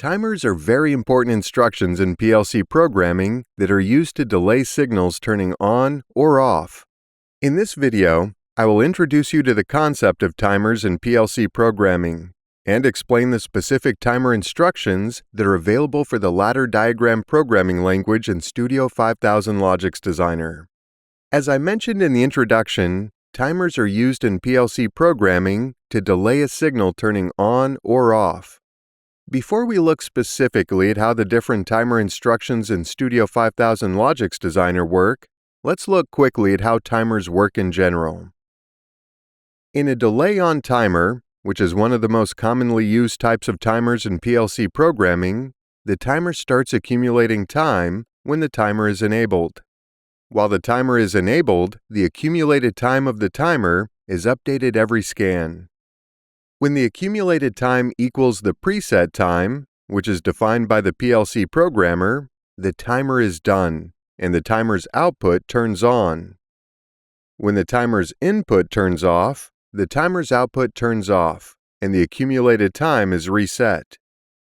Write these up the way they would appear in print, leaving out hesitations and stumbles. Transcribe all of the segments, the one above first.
Timers are very important instructions in PLC programming that are used to delay signals turning on or off. In this video, I will introduce you to the concept of timers in PLC programming and explain the specific timer instructions that are available for the ladder diagram programming language in Studio 5000 Logix Designer. As I mentioned in the introduction, timers are used in PLC programming to delay a signal turning on or off. Before we look specifically at how the different timer instructions in Studio 5000 Logix Designer work, let's look quickly at how timers work in general. In a delay-on timer, which is one of the most commonly used types of timers in PLC programming, the timer starts accumulating time when the timer is enabled. While the timer is enabled, the accumulated time of the timer is updated every scan. When the accumulated time equals the preset time, which is defined by the PLC programmer, the timer is done, and the timer's output turns on. When the timer's input turns off, the timer's output turns off, and the accumulated time is reset.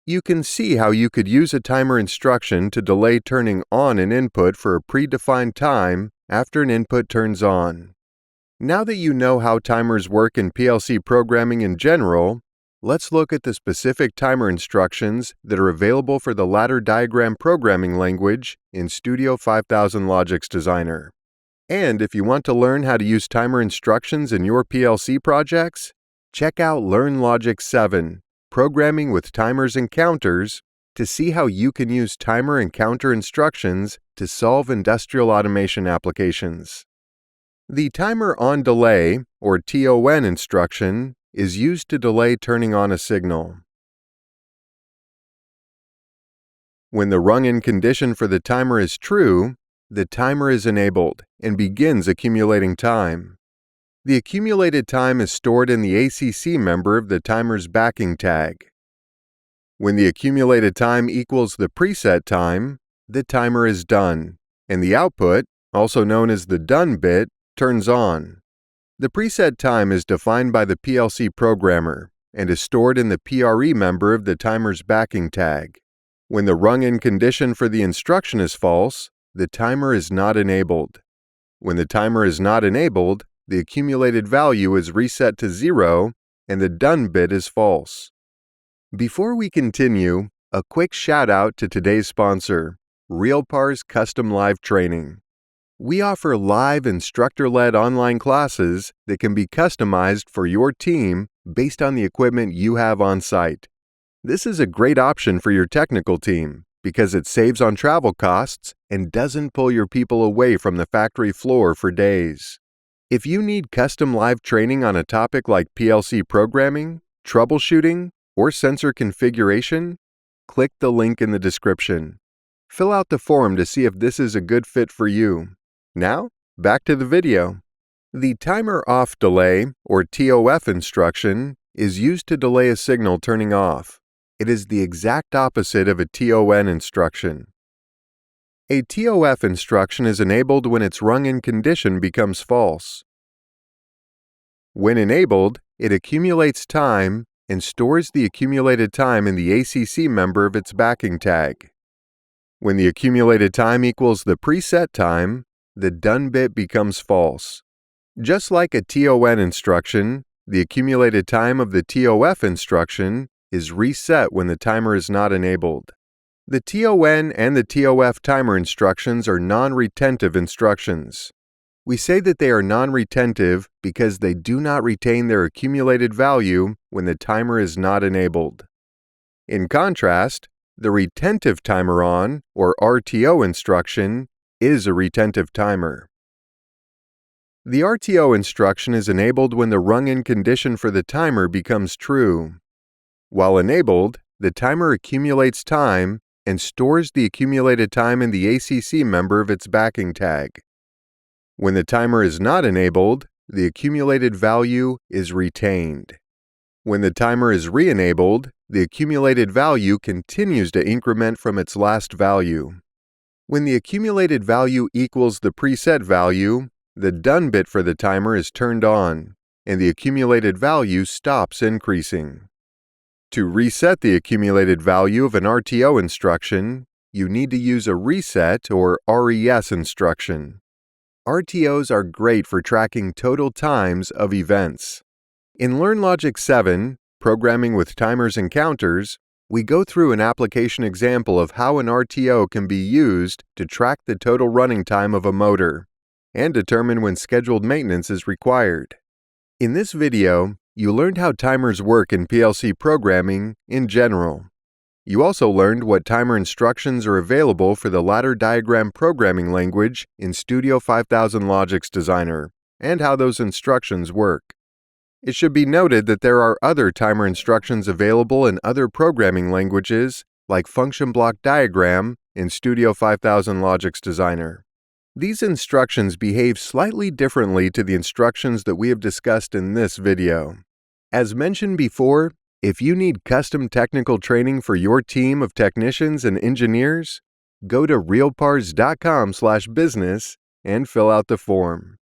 You can see how you could use a timer instruction to delay turning on an input for a predefined time after an input turns on. Now that you know how timers work in PLC programming in general, let's look at the specific timer instructions that are available for the ladder diagram programming language in Studio 5000 Logix Designer. And if you want to learn how to use timer instructions in your PLC projects, check out Learn Logix 7, Programming with Timers and Counters, to see how you can use timer and counter instructions to solve industrial automation applications. The Timer On Delay, or TON instruction, is used to delay turning on a signal. When the rung-in condition for the timer is true, the timer is enabled and begins accumulating time. The accumulated time is stored in the ACC member of the timer's backing tag. When the accumulated time equals the preset time, the timer is done, and the output, also known as the done bit, turns on. The preset time is defined by the PLC programmer and is stored in the PRE member of the timer's backing tag. When the rung-in condition for the instruction is false, the timer is not enabled. When the timer is not enabled, the accumulated value is reset to 0 and the done bit is false. Before we continue, a quick shout out to today's sponsor, RealPAR's Custom Live Training. We offer live instructor-led online classes that can be customized for your team based on the equipment you have on site. This is a great option for your technical team because it saves on travel costs and doesn't pull your people away from the factory floor for days. If you need custom live training on a topic like PLC programming, troubleshooting, or sensor configuration, click the link in the description. Fill out the form to see if this is a good fit for you. Now, back to the video. The Timer Off Delay, or TOF instruction, is used to delay a signal turning off. It is the exact opposite of a TON instruction. A TOF instruction is enabled when its rung-in condition becomes false. When enabled, it accumulates time and stores the accumulated time in the ACC member of its backing tag. When the accumulated time equals the preset time, the done bit becomes false. Just like a TON instruction, the accumulated time of the TOF instruction is reset when the timer is not enabled. The TON and the TOF timer instructions are non-retentive instructions. We say that they are non-retentive because they do not retain their accumulated value when the timer is not enabled. In contrast, the Retentive Timer On, or RTO instruction, is a retentive timer. The RTO instruction is enabled when the rung-in condition for the timer becomes true. While enabled, the timer accumulates time and stores the accumulated time in the ACC member of its backing tag. When the timer is not enabled, the accumulated value is retained. When the timer is re-enabled, the accumulated value continues to increment from its last value. When the accumulated value equals the preset value, the done bit for the timer is turned on, and the accumulated value stops increasing. To reset the accumulated value of an RTO instruction, you need to use a reset or RES instruction. RTOs are great for tracking total times of events. In LearnLogix 7, Programming with Timers and Counters, we go through an application example of how an RTO can be used to track the total running time of a motor and determine when scheduled maintenance is required. In this video, you learned how timers work in PLC programming in general. You also learned what timer instructions are available for the ladder diagram programming language in Studio 5000 Logix Designer and how those instructions work. It should be noted that there are other timer instructions available in other programming languages like Function Block Diagram in Studio 5000 Logix Designer. These instructions behave slightly differently to the instructions that we have discussed in this video. As mentioned before, if you need custom technical training for your team of technicians and engineers, go to realpars.com/business and fill out the form.